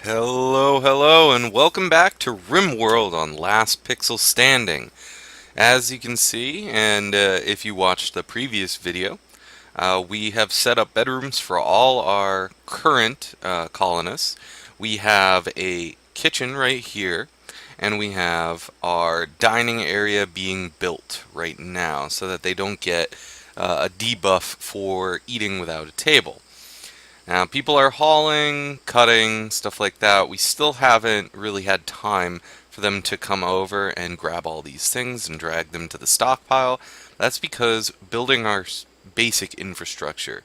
Hello, and welcome back to Rimworld on Last Pixel Standing. As you can see, and if you watched the previous video, we have set up bedrooms for all our current colonists. We have a kitchen right here, and we have our dining area being built right now so that they don't get a debuff for eating without a table. Now, people are hauling, cutting, stuff like that. We still haven't really had time for them to come over and grab all these things and drag them to the stockpile. That's because building our basic infrastructure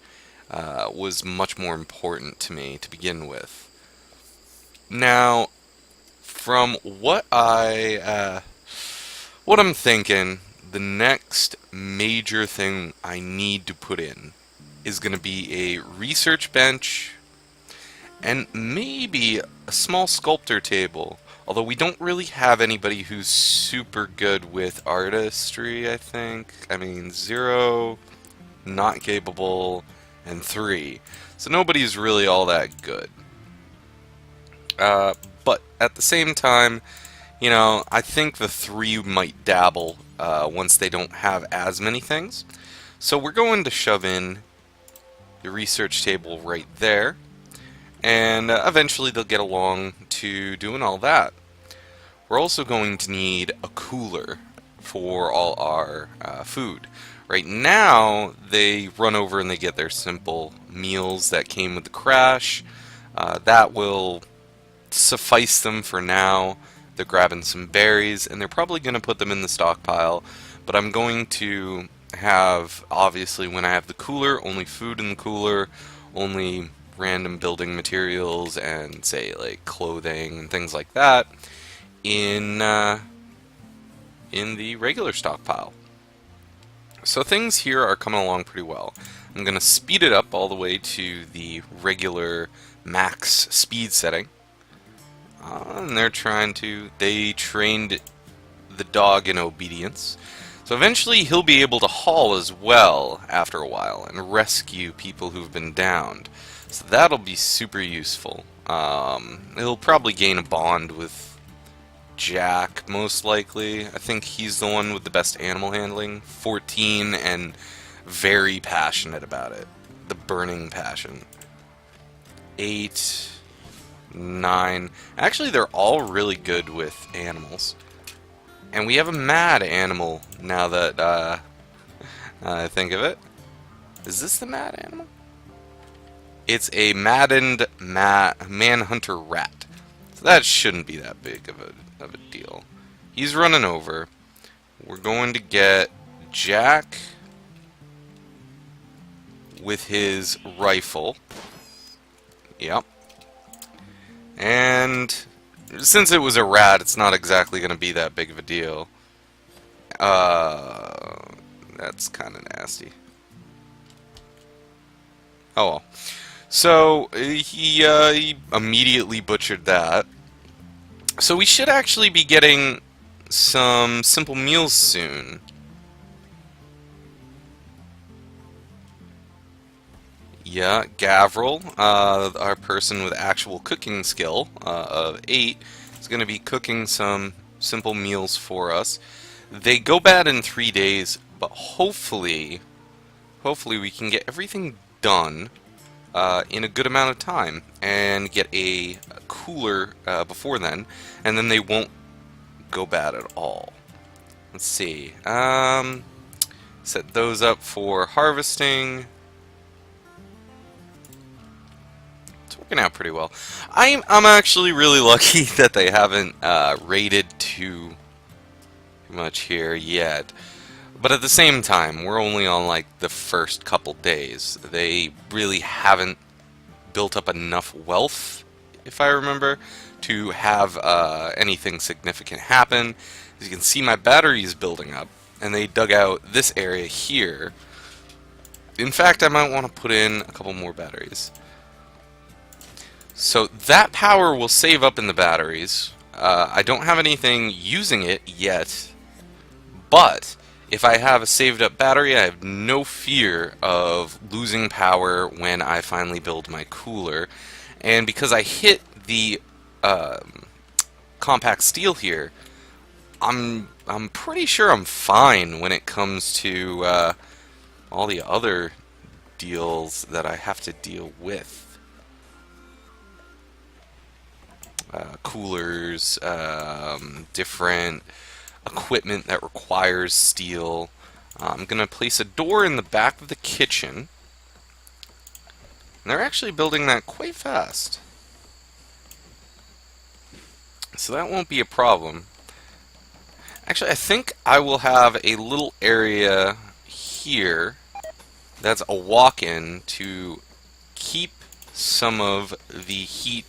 was much more important to me to begin with. Now, from what I'm thinking, the next major thing I need to put in is going to be a research bench and maybe a small sculptor table. Although we don't really have anybody who's super good with artistry, I think. I mean, 0, not capable, and 3. So nobody's really all that good. But at the same time, I think the 3 might dabble once they don't have as many things. So we're going to shove in the research table right there, and eventually they'll get along to doing all that. We're also going to need a cooler for all our food. Right now, they run over and they get their simple meals that came with the crash. That will suffice them for now. They're grabbing some berries, and they're probably going to put them in the stockpile, but I'm going to have, obviously, when I have the cooler, only food in the cooler, only random building materials and, say, like clothing and things like that in the regular stockpile. So things here are coming along pretty well. I'm going to speed it up all the way to the regular max speed setting. And they trained the dog in obedience. So eventually he'll be able to haul as well after a while and rescue people who've been downed. So that'll be super useful. He'll probably gain a bond with Jack, most likely. I think he's the one with the best animal handling. 14 and very passionate about it. The burning passion. 8, 9. Actually, they're all really good with animals. And we have a mad animal now that I think of it. Is this the mad animal? It's a maddened manhunter rat. So that shouldn't be that big of a deal. He's running over. We're going to get Jack with his rifle. Yep. And since it was a rat, it's not exactly going to be that big of a deal. That's kind of nasty. Oh well. So, he immediately butchered that. So we should actually be getting some simple meals soon. Yeah, Gavril, our person with actual cooking skill of 8, is going to be cooking some simple meals for us. They go bad in 3 days, but hopefully we can get everything done in a good amount of time and get a cooler before then, and then they won't go bad at all. Let's see. Set those up for harvesting. Working out pretty well. I'm actually really lucky that they haven't raided too much here yet. But at the same time, we're only on like the first couple days. They really haven't built up enough wealth, if I remember, to have anything significant happen. As you can see, my battery is building up, and they dug out this area here. In fact, I might want to put in a couple more batteries. So that power will save up in the batteries. I don't have anything using it yet, but if I have a saved up battery, I have no fear of losing power when I finally build my cooler. And because I hit the compact steel here, I'm pretty sure I'm fine when it comes to all the other deals that I have to deal with. Coolers, different equipment that requires steel. I'm going to place a door in the back of the kitchen. And they're actually building that quite fast. So that won't be a problem. Actually, I think I will have a little area here that's a walk-in to keep some of the heat,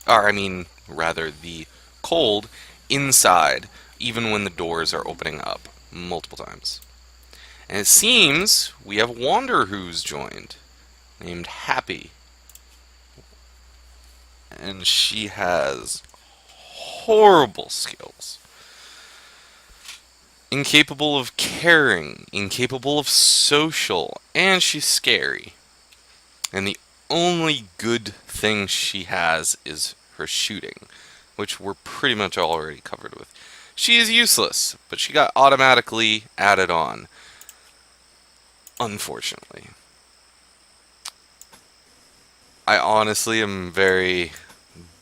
or I mean, rather the cold, inside, even when the doors are opening up multiple times. And it seems we have a Wanderer who's joined, named Happy. And she has horrible skills. Incapable of caring, incapable of social, and she's scary. And the only good thing she has is her shooting, which we're pretty much already covered with. She is useless, but she got automatically added on, unfortunately. I honestly am very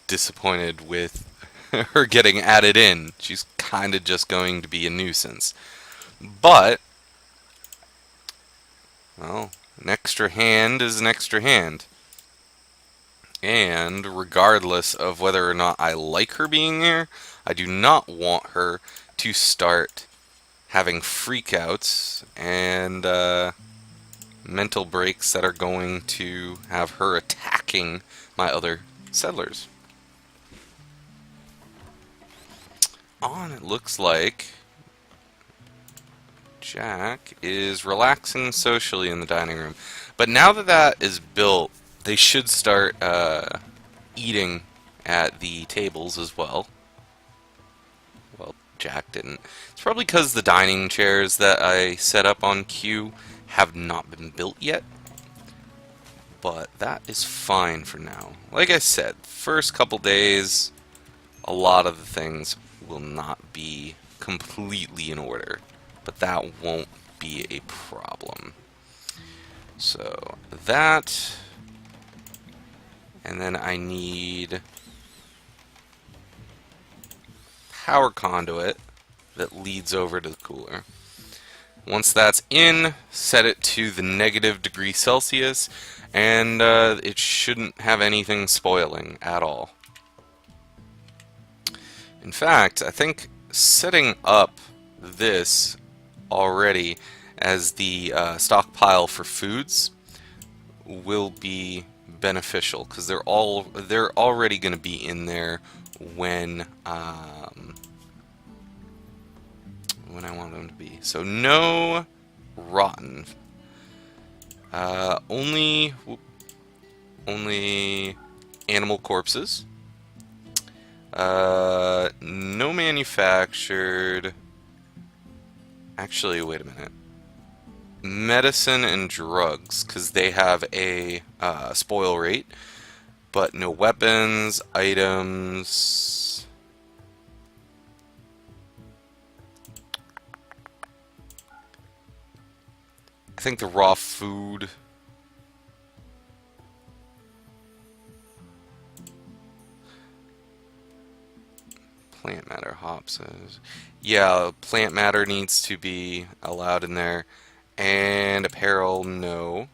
disappointed with her getting added in. She's kind of just going to be a nuisance. But, well, an extra hand is an extra hand. And regardless of whether or not I like her being there, I do not want her to start having freakouts and mental breaks that are going to have her attacking my other settlers. And it looks like Jack is relaxing socially in the dining room. But now that that is built, they should start eating at the tables as well. Well, Jack didn't. It's probably because the dining chairs that I set up on cue have not been built yet. But that is fine for now. Like I said, first couple days, a lot of the things will not be completely in order. But that won't be a problem. So that, and then I need power conduit that leads over to the cooler. Once that's in, set it to the -°C, and it shouldn't have anything spoiling at all. In fact, I think setting up this already as the stockpile for foods will be beneficial, because they're already going to be in there when I want them to be. So no rotten. Only animal corpses. No manufactured. Actually, wait a minute. Medicine and drugs, because they have a spoil rate, but no weapons, items. I think the raw food. Plant matter, hops. Yeah, plant matter needs to be allowed in there. And apparel, no.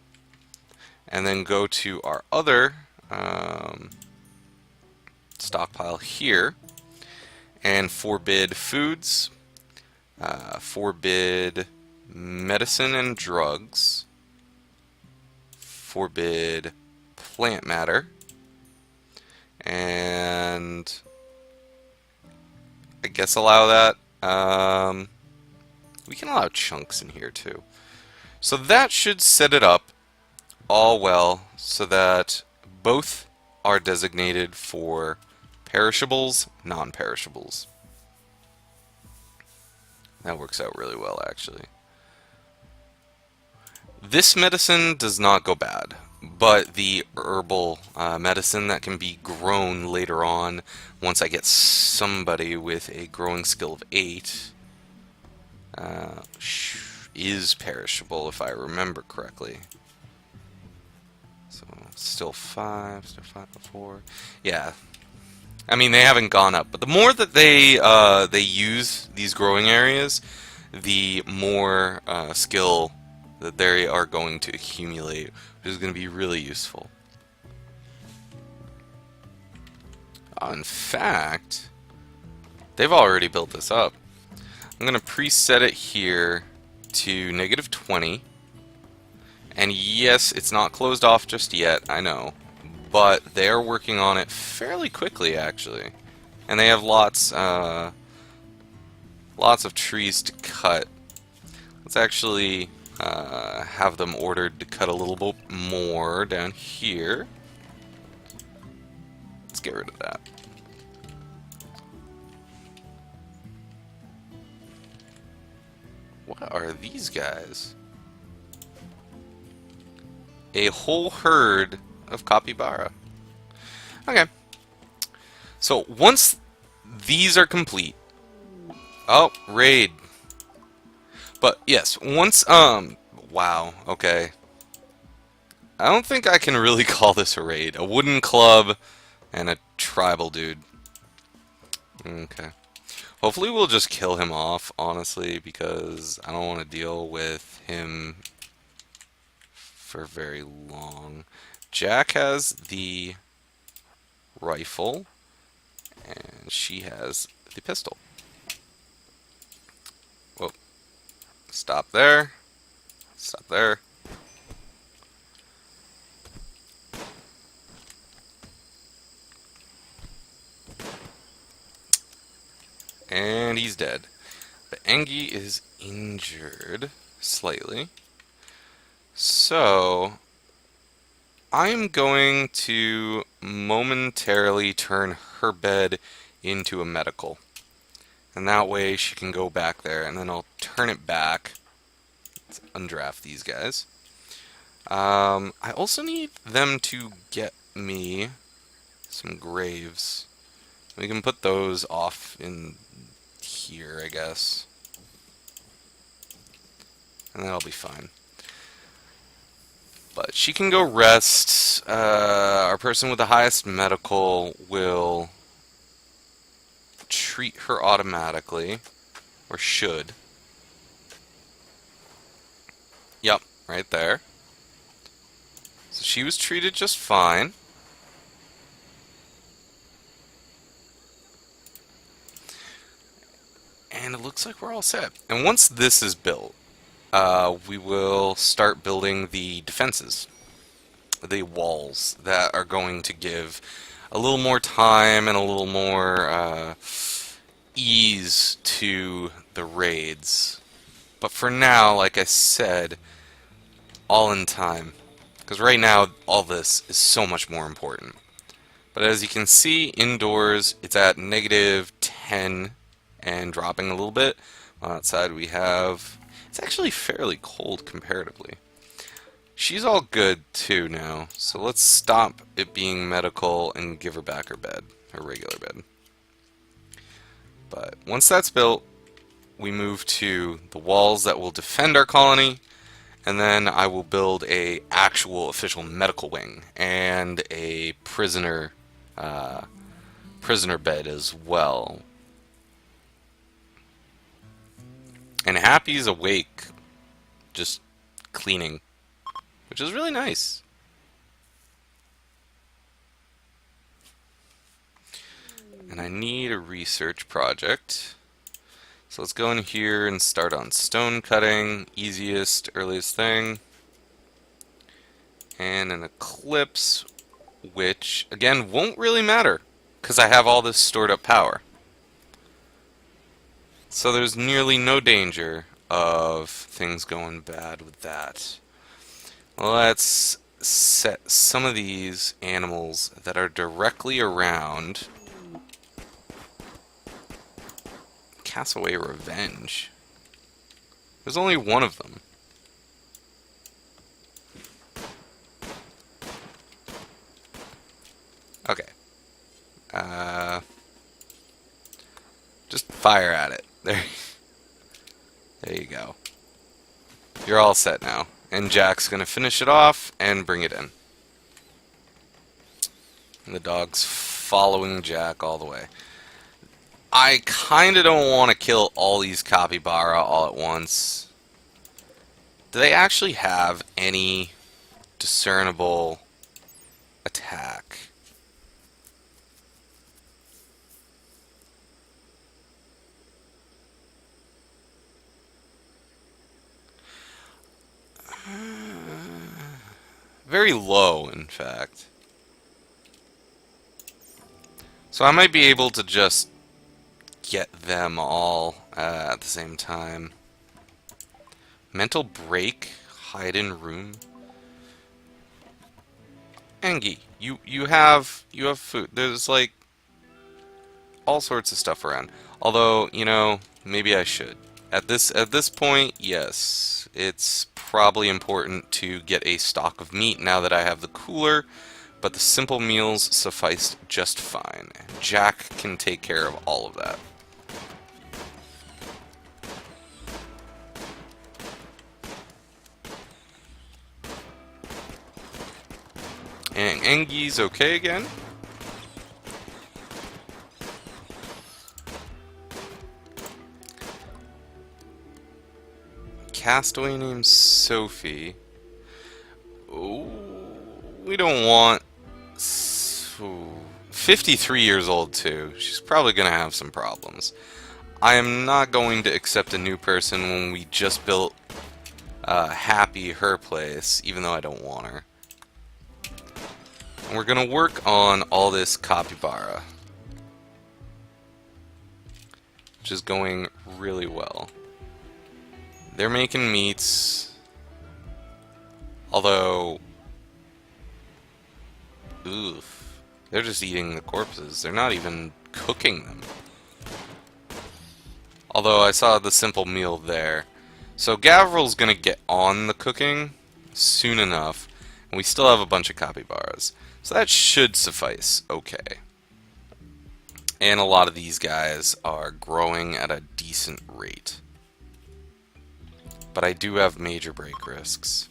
And then go to our other stockpile here. And forbid foods. Forbid medicine and drugs. Forbid plant matter. And I guess allow that. We can allow chunks in here too. So that should set it up all well so that both are designated for perishables, non-perishables. That works out really well, actually. This medicine does not go bad. but the herbal medicine that can be grown later on, once I get somebody with a growing skill of 8, is perishable if I remember correctly. So still 5, 4. Yeah. I mean, they haven't gone up, but the more that they use these growing areas, the more skill that they are going to accumulate, which is going to be really useful. In fact, they've already built this up. I'm going to preset it here to -20. And yes, it's not closed off just yet, I know. But they're working on it fairly quickly, actually. And they have lots of trees to cut. Let's actually have them ordered to cut a little bit more down here. Let's get rid of that. What are these guys? A whole herd of capybara. Okay. So once these are complete... Oh, raid. But yes, once, wow, okay. I don't think I can really call this a raid. A wooden club and a tribal dude. Okay. Hopefully we'll just kill him off, honestly, because I don't want to deal with him for very long. Jack has the rifle, and she has the pistol. Whoa. Stop there. Stop there. And he's dead. But Engie is injured slightly. So I'm going to momentarily turn her bed into a medical. And that way she can go back there, and then I'll turn it back. Let's undraft these guys. I also need them to get me some graves. We can put those off in here, I guess. And that'll be fine. But she can go rest. Our person with the highest medical will treat her automatically. Or should. Yep, right there. So she was treated just fine. And it looks like we're all set. And once this is built, we will start building the defenses. The walls that are going to give a little more time and a little more ease to the raids. But for now, like I said, all in time. Because right now, all this is so much more important. But as you can see, indoors, it's at -10 and dropping a little bit. On outside, we have... It's actually fairly cold comparatively. She's all good too now, so let's stop it being medical and give her back her bed, her regular bed. But once that's built, we move to the walls that will defend our colony, and then I will build a actual official medical wing and a prisoner bed as well. And Happy's awake, just cleaning, which is really nice. And I need a research project. So let's go in here and start on stone cutting, easiest, earliest thing. And an eclipse, which, again, won't really matter, because I have all this stored up power. So there's nearly no danger of things going bad with that. Let's set some of these animals that are directly around. Castaway Revenge. There's only one of them. Uh, just fire at it. There you go. You're all set now. And Jack's gonna finish it off and bring it in. And the dog's following Jack all the way. I kinda don't want to kill all these capybara all at once. Do they actually have any discernible attack? Very low, in fact. So I might be able to just get them all at the same time. Mental break, hide in room. Engie, you have food. There's like all sorts of stuff around. Although, you know, maybe I should. At this point, yes, it's probably important to get a stock of meat now that I have the cooler, but the simple meals sufficed just fine. Jack can take care of all of that. And Engie's okay again. Castaway named Sophie. Ooh, we don't want... 53 years old too. She's probably gonna have some problems. I am not going to accept a new person when we just built Happy her place, even though I don't want her. And we're gonna work on all this capybara, which is going really well. They're making meats, although, oof, they're just eating the corpses. They're not even cooking them. Although I saw the simple meal there. So Gavril's gonna get on the cooking soon enough, and we still have a bunch of capybaras. So that should suffice okay. And a lot of these guys are growing at a decent rate. But I do have major break risks.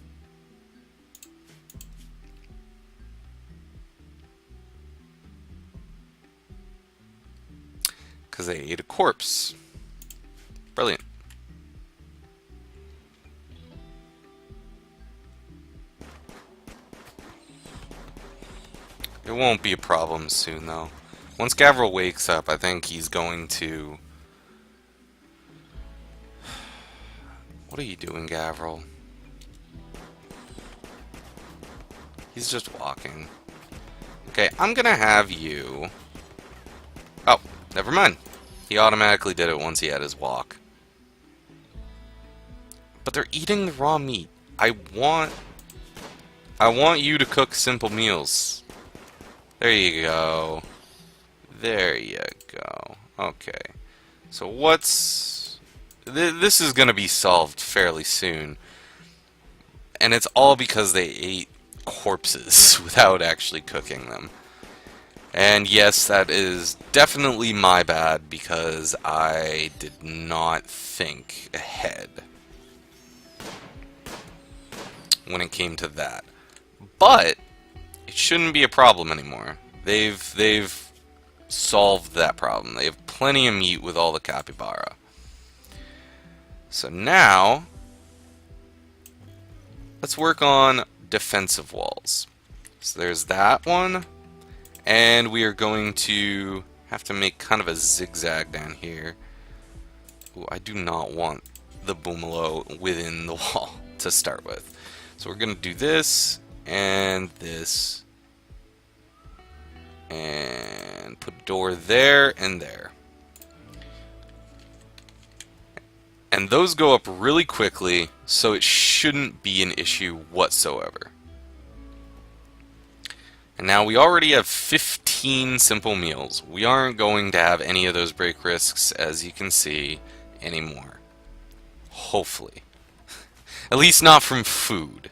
Because they ate a corpse. Brilliant. It won't be a problem soon, though. Once Gavril wakes up, I think he's going to... What are you doing, Gavril? He's just walking. Okay, I'm gonna have you... Oh, never mind. He automatically did it once he had his walk. But they're eating the raw meat. I want you to cook simple meals. There you go. There you go. Okay. So what's... This is going to be solved fairly soon. And it's all because they ate corpses without actually cooking them. And yes, that is definitely my bad because I did not think ahead when it came to that. But it shouldn't be a problem anymore. They've solved that problem. They have plenty of meat with all the capybara. So now, let's work on defensive walls. So there's that one, and we are going to have to make kind of a zigzag down here. Ooh, I do not want the boomalo within the wall to start with. So we're going to do this, and this, and put a door there and there. And those go up really quickly, so it shouldn't be an issue whatsoever. And now we already have 15 simple meals. We aren't going to have any of those break risks, as you can see, anymore. Hopefully. At least not from food.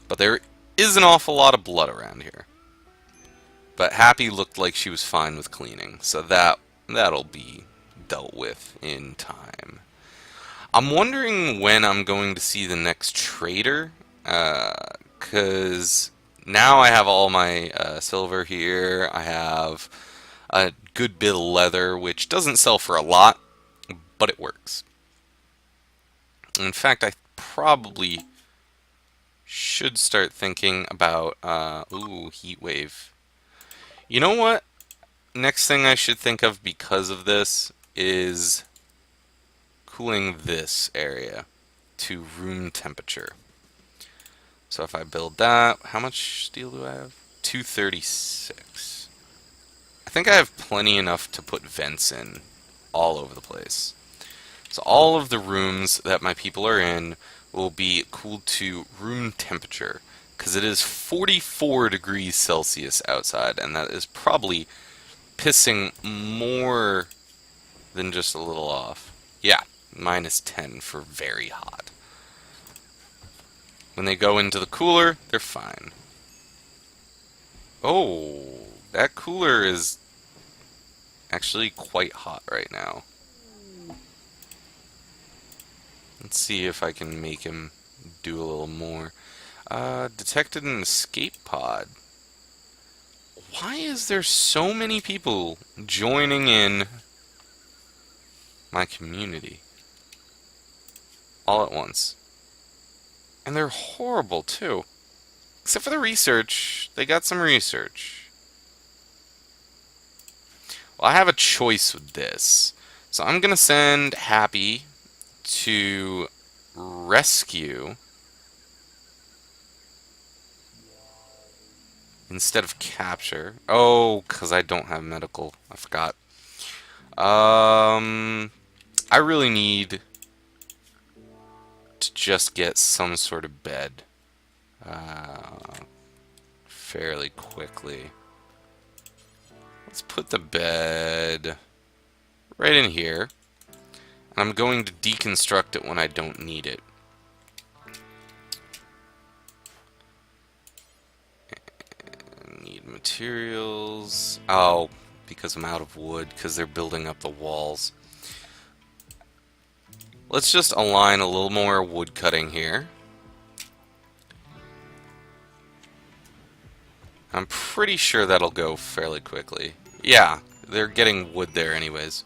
But there is an awful lot of blood around here. But Happy looked like she was fine with cleaning, so that'll be dealt with in time. I'm wondering when I'm going to see the next traitor, because now I have all my silver here. I have a good bit of leather, which doesn't sell for a lot, but it works. In fact, I probably should start thinking about, ooh, heat wave. You know what? Next thing I should think of because of this is cooling this area to room temperature. So if I build that, how much steel do I have? 236. I think I have plenty enough to put vents in all over the place. So all of the rooms that my people are in will be cooled to room temperature, because it is 44 degrees Celsius outside, and that is probably pissing more than just a little off. Yeah, -10 for very hot. When they go into the cooler, they're fine. Oh, that cooler is actually quite hot right now. Let's see if I can make him do a little more. Detected an escape pod. Why is there so many people joining in my community all at once? And they're horrible too. Except for the research. They got some research. Well, I have a choice with this. So I'm going to send Happy to rescue instead of capture. Oh, because I don't have medical. I forgot. I really need to just get some sort of bed fairly quickly. Let's put the bed right in here. I'm going to deconstruct it when I don't need it. Need materials. Oh, because I'm out of wood, because they're building up the walls. Let's just align a little more wood cutting here. I'm pretty sure that'll go fairly quickly. Yeah, they're getting wood there anyways.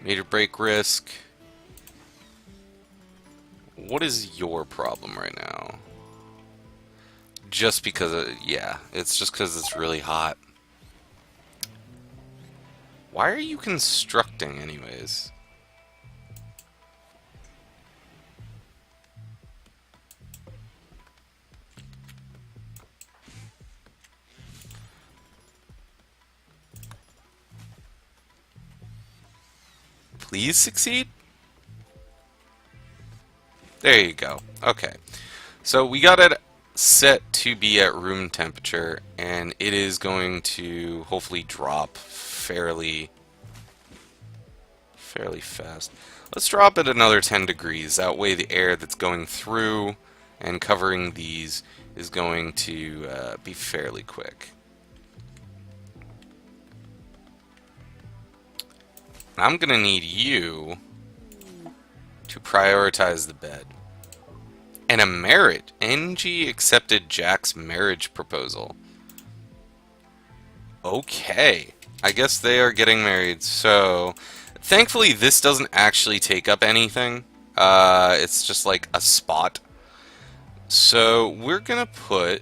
Major break risk. What is your problem right now? Just because, yeah, it's just because it's really hot. Why are you constructing anyways? Please succeed? There you go. Okay. So we got it set to be at room temperature, and it is going to hopefully drop fairly fast. Let's drop it another 10 degrees. That way the air that's going through and covering these is going to be fairly quick. I'm going to need you to prioritize the bed. And a merit. NG accepted Jack's marriage proposal. Okay. I guess they are getting married. So, thankfully this doesn't actually take up anything. It's just like a spot. So, we're going to put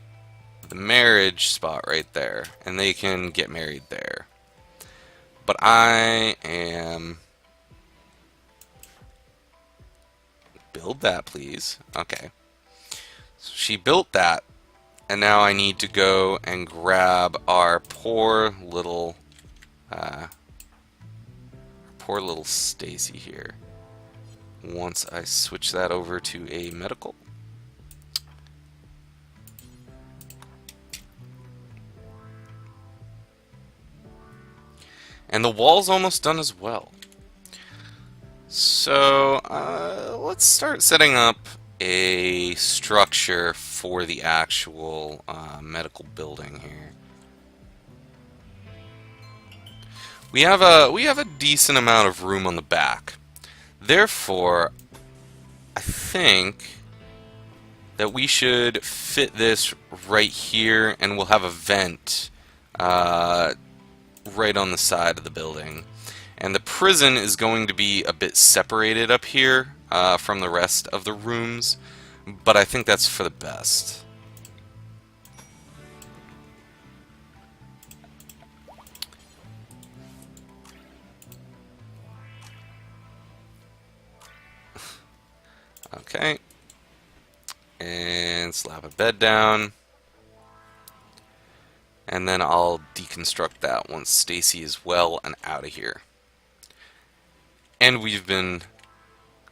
the marriage spot right there. And they can get married there. But I am... Build that, please. Okay. So she built that. And now I need to go and grab our poor little Stacy here. Once I switch that over to a medical. And the wall's almost done as well. So, let's start setting up a structure for the actual medical building here. we have a decent amount of room on the back. Therefore, I think that we should fit this right here, and we'll have a vent right on the side of the building. And the prison is going to be a bit separated up here from the rest of the rooms, but I think that's for the best. Okay. And slap a bed down. And then I'll deconstruct that once Stacy is well and out of here. And we've been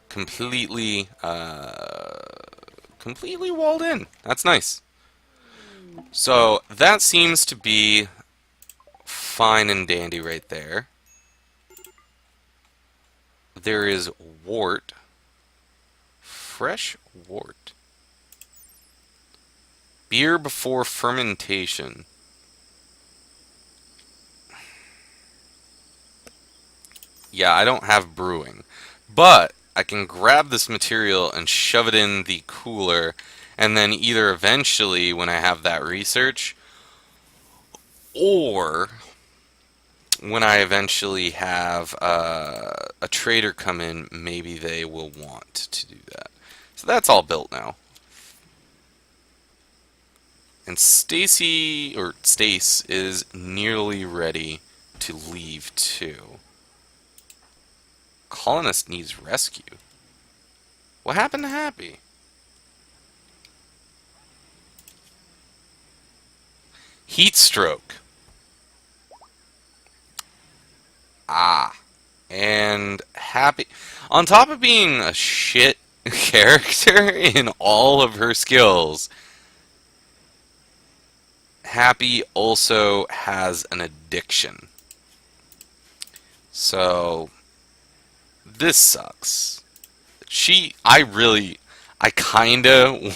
completely walled in. That's nice. So that seems to be fine and dandy right there. There is wort. Fresh wort. Beer before fermentation. Yeah, I don't have brewing, but I can grab this material and shove it in the cooler, and then either eventually, when I have that research, or when I eventually have a traitor come in, maybe they will want to do that. So that's all built now. And Stacy, or Stace, is nearly ready to leave too. Colonist needs rescue. What happened to Happy? Heat stroke. Ah. And Happy, on top of being a shit character in all of her skills, Happy also has an addiction. So this sucks. I kinda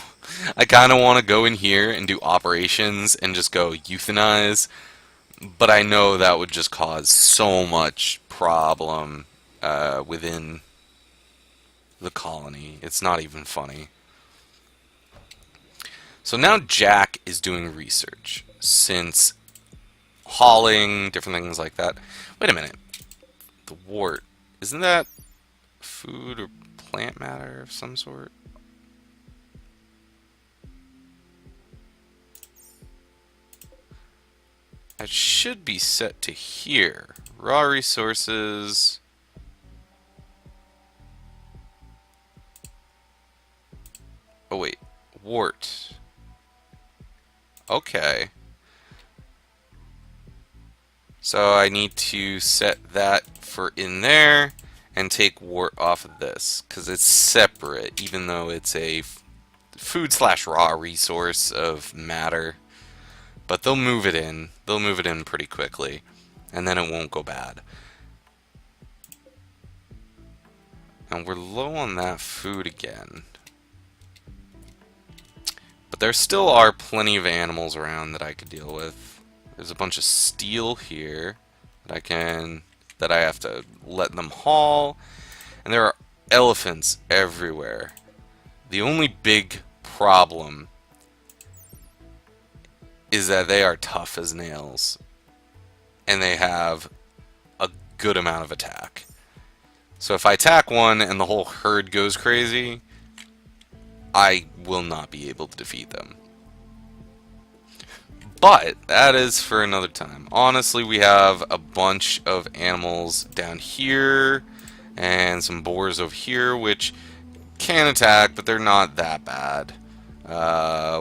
want to go in here and do operations and just go euthanize, but I know that would just cause so much problem within the colony. It's not even funny. So now Jack is doing research, since hauling, different things like that. Wait a minute. The wort, isn't that food or plant matter of some sort? It should be set to here. Raw resources. Oh wait, wort. Okay. So I need to set that for in there and take wort off of this, because it's separate, even though it's a food/raw resource of matter. But they'll move it in. They'll move it in pretty quickly, and then it won't go bad. And we're low on that food again. But there still are plenty of animals around that I could deal with. There's a bunch of steel here that I have to let them haul. And there are elephants everywhere. The only big problem is that they are tough as nails. And they have a good amount of attack. So if I attack one and the whole herd goes crazy, I will not be able to defeat them. But that is for another time. Honestly, we have a bunch of animals down here and some boars over here, which can attack, but they're not that bad.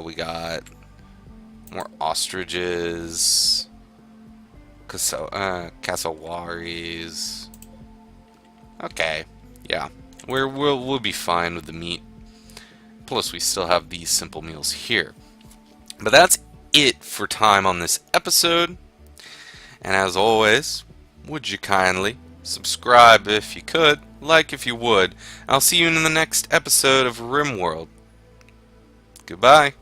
We got more ostriches, cassowaries. Okay, yeah, we'll be fine with the meat. Plus, we still have these simple meals here. But that's it for time on this episode. And as always, would you kindly subscribe if you could, like if you would. I'll see you in the next episode of Rimworld. Goodbye.